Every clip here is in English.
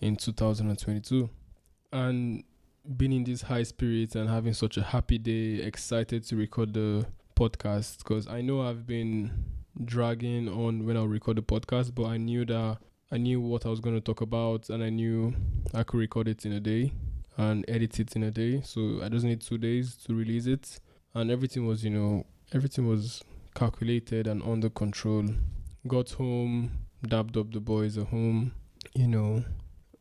in 2022. And being in this high spirit and having such a happy day, excited to record the podcast, because I know I've been dragging on when I record the podcast, but I knew what I was going to talk about, and I knew I could record it in a day and edit it in a day. So I just need 2 days to release it. And everything was calculated and under control. Got home, dabbed up the boys at home,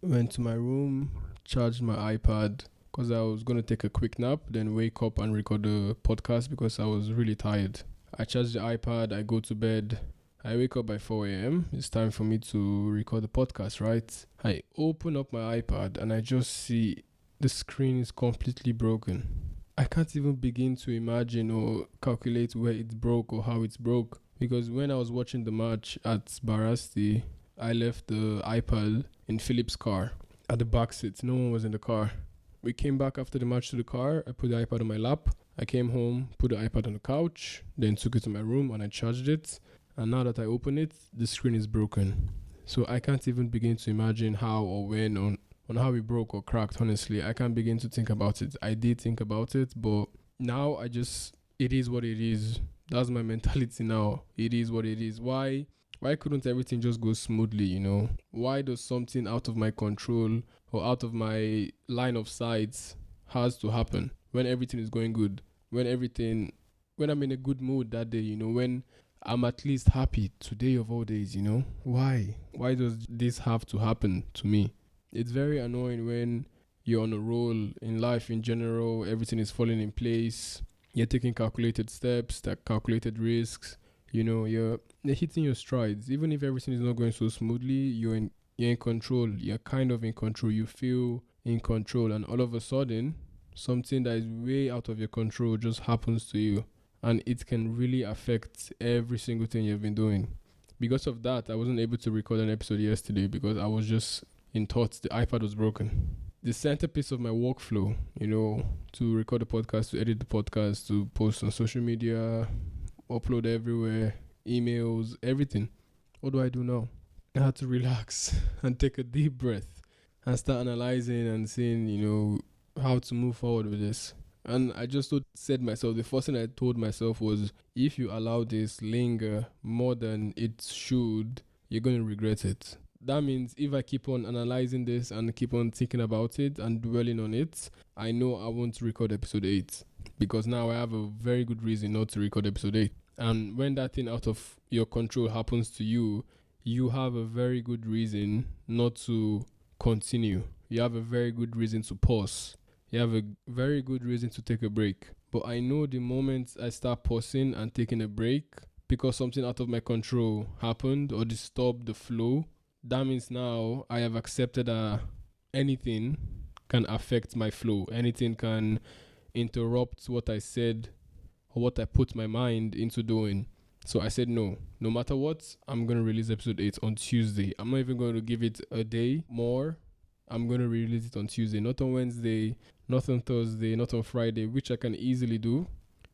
went to my room, charged my iPad because I was going to take a quick nap, then wake up and record the podcast because I was really tired. I charged the iPad, I go to bed, I wake up by 4 a.m. It's time for me to record the podcast, right? I open up my iPad and I just see the screen is completely broken. I can't even begin to imagine or calculate where it broke or how it's broke. Because when I was watching the match at Barasti, I left the iPad in Philip's car at the back seat. No one was in the car. We came back after the match to the car. I put the iPad on my lap. I came home, put the iPad on the couch, then took it to my room and I charged it. And now that I open it, the screen is broken. So I can't even begin to imagine how or when on how it broke or cracked. Honestly, I can't begin to think about it. I did think about it, but now it is what it is. That's my mentality now. It is what it is. Why couldn't everything just go smoothly, Why does something out of my control or out of my line of sight has to happen when everything is going good? When I'm in a good mood that day, when I'm at least happy today of all days, Why? Why does this have to happen to me? It's very annoying when you're on a roll in life in general, everything is falling in place, you're taking calculated steps, calculated risks, you're hitting your strides. Even if everything is not going so smoothly, you're in control, you're kind of in control, you feel in control, and all of a sudden, something that is way out of your control just happens to you, and it can really affect every single thing you've been doing. Because of that, I wasn't able to record an episode yesterday because I was just in thoughts. The iPad was broken. The centerpiece of my workflow, to record the podcast, to edit the podcast, to post on social media, upload everywhere, emails, everything. What do I do now? I had to relax and take a deep breath and start analyzing and seeing, how to move forward with this. And I just the first thing I told myself was, if you allow this linger more than it should, you're going to regret it. That means if I keep on analyzing this and keep on thinking about it and dwelling on it, I know I won't record episode 8 because now I have a very good reason not to record episode 8. And when that thing out of your control happens to you, you have a very good reason not to continue. You have a very good reason to pause. You have a very good reason to take a break. But I know the moment I start pausing and taking a break because something out of my control happened or disturbed the flow, that means now I have accepted that anything can affect my flow. Anything can interrupt what I said or what I put my mind into doing. So I said no matter what, I'm going to release episode 8 on Tuesday. I'm not even going to give it a day more. I'm going to release it on Tuesday, not on Wednesday, not on Thursday, not on Friday, which I can easily do.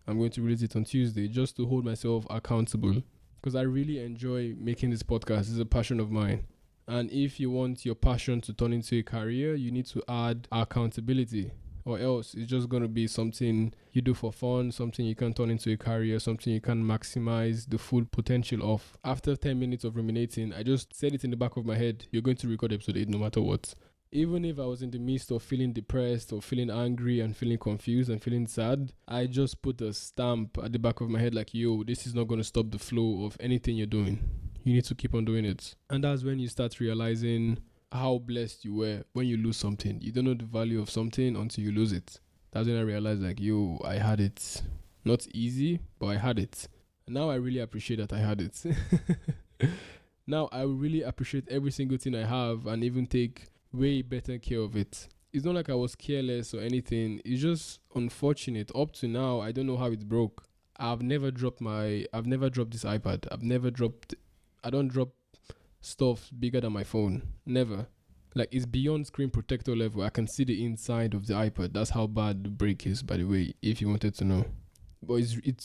I'm going to release it on Tuesday just to hold myself accountable because I really enjoy making this podcast. It's a passion of mine. And if you want your passion to turn into a career, you need to add accountability, or else it's just going to be something you do for fun, something you can turn into a career, something you can maximize the full potential of. After 10 minutes of ruminating, I just said it in the back of my head, you're going to record episode 8 no matter what. Even if I was in the midst of feeling depressed or feeling angry and feeling confused and feeling sad, I just put a stamp at the back of my head like, yo, this is not going to stop the flow of anything you're doing. You need to keep on doing it. And that's when you start realizing how blessed you were when you lose something. You don't know the value of something until you lose it. That's when I realized like, yo, I had it. Not easy, but I had it. And now I really appreciate that I had it. Now I really appreciate every single thing I have and even take way better care of it. It's not like I was careless or anything. It's just unfortunate. Up to now, I don't know how it broke. I've never dropped this iPad. I don't drop stuff bigger than my phone. Never. Like, it's beyond screen protector level. I can see the inside of the iPad. That's how bad the break is, by the way, if you wanted to know. But it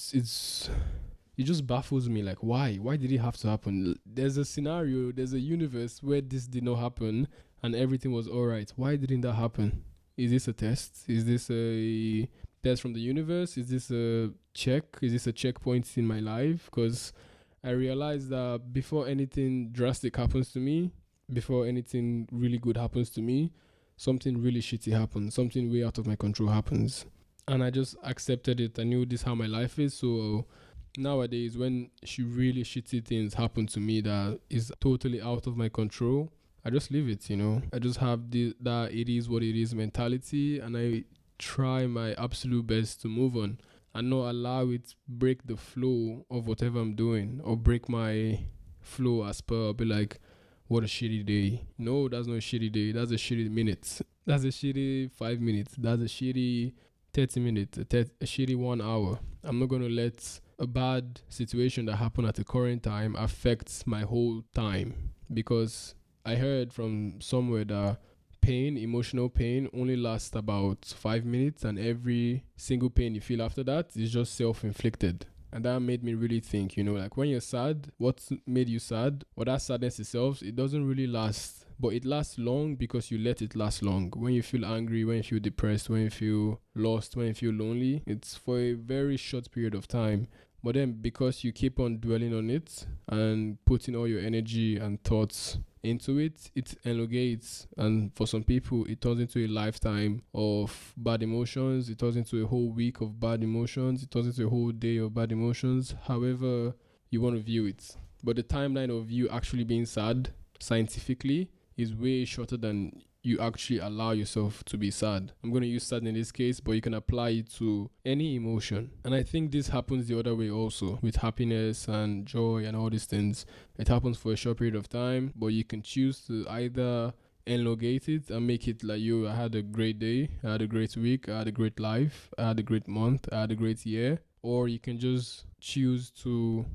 just baffles me. Like, why? Why did it have to happen? There's a scenario, there's a universe where this did not happen, and everything was all right. Why didn't that happen? Is this a test? Is this a test from the universe? Is this a check? Is this a checkpoint in my life? Because I realized that before anything drastic happens to me, before anything really good happens to me, something really shitty happens. Something way out of my control happens. And I just accepted it. I knew this is how my life is. So nowadays, when really shitty things happen to me that is totally out of my control, I just leave it, I just have that it is what it is mentality, and I try my absolute best to move on and not allow it break the flow of whatever I'm doing, or break my flow as per. I'll be like, what a shitty day. No, that's not a shitty day. That's a shitty minute. That's a shitty 5 minutes. That's a shitty 30 minutes. A shitty 1 hour. I'm not going to let a bad situation that happened at the current time affect my whole time, because I heard from somewhere that emotional pain, only lasts about 5 minutes, and every single pain you feel after that is just self-inflicted. And that made me really think, like when you're sad, what made you sad? Well, that sadness itself, it doesn't really last, but it lasts long because you let it last long. When you feel angry, when you feel depressed, when you feel lost, when you feel lonely, it's for a very short period of time. But then because you keep on dwelling on it and putting all your energy and thoughts into it, it elongates, and for some people it turns into a lifetime of bad emotions. It turns into a whole week of bad emotions. It turns into a whole day of bad emotions, however you want to view it. But the timeline of you actually being sad scientifically is way shorter than you actually allow yourself to be sad. I'm going to use sad in this case, but you can apply it to any emotion. And I think this happens the other way also, with happiness and joy and all these things. It happens for a short period of time, but you can choose to either elongate it and make it like, I had a great day, I had a great week, I had a great life, I had a great month, I had a great year. Or you can just choose to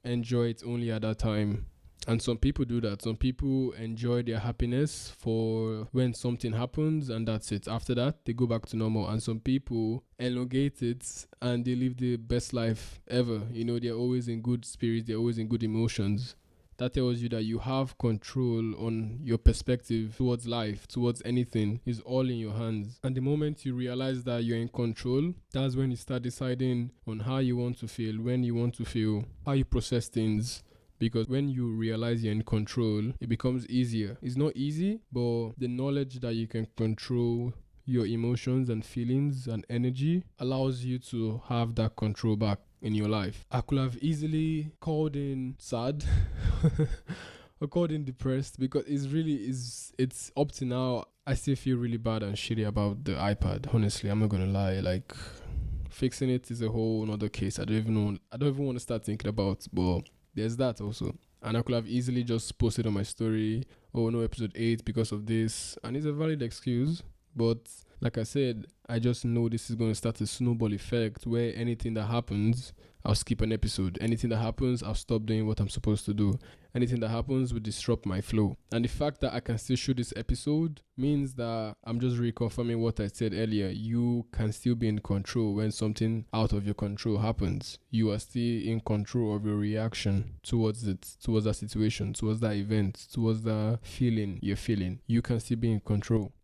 enjoy it only at that time. And some people do that. Some people enjoy their happiness for when something happens, and that's it. After that, they go back to normal. And some people elongate it and they live the best life ever. They're always in good spirits. They're always in good emotions. That tells you that you have control on your perspective towards life, towards anything. Is all in your hands. And the moment you realize that you're in control, that's when you start deciding on how you want to feel, when you want to feel, how you process things. Because when you realize you're in control, it becomes easier. It's not easy, but the knowledge that you can control your emotions and feelings and energy allows you to have that control back in your life. I could have easily called in sad or called in depressed, because it's up to now. I still feel really bad and shitty about the iPad. Honestly, I'm not gonna lie. Like, fixing it is a whole other case. I don't even want to start thinking about, but there's that also. And I could have easily just posted on my story, oh no, episode 8 because of this. And it's a valid excuse. But like I said, I just know this is going to start a snowball effect where anything that happens, I'll skip an episode. Anything that happens, I'll stop doing what I'm supposed to do. Anything that happens will disrupt my flow. And the fact that I can still shoot this episode means that I'm just reconfirming what I said earlier. You can still be in control when something out of your control happens. You are still in control of your reaction towards it, towards that situation, towards that event, towards the feeling you're feeling. You can still be in control.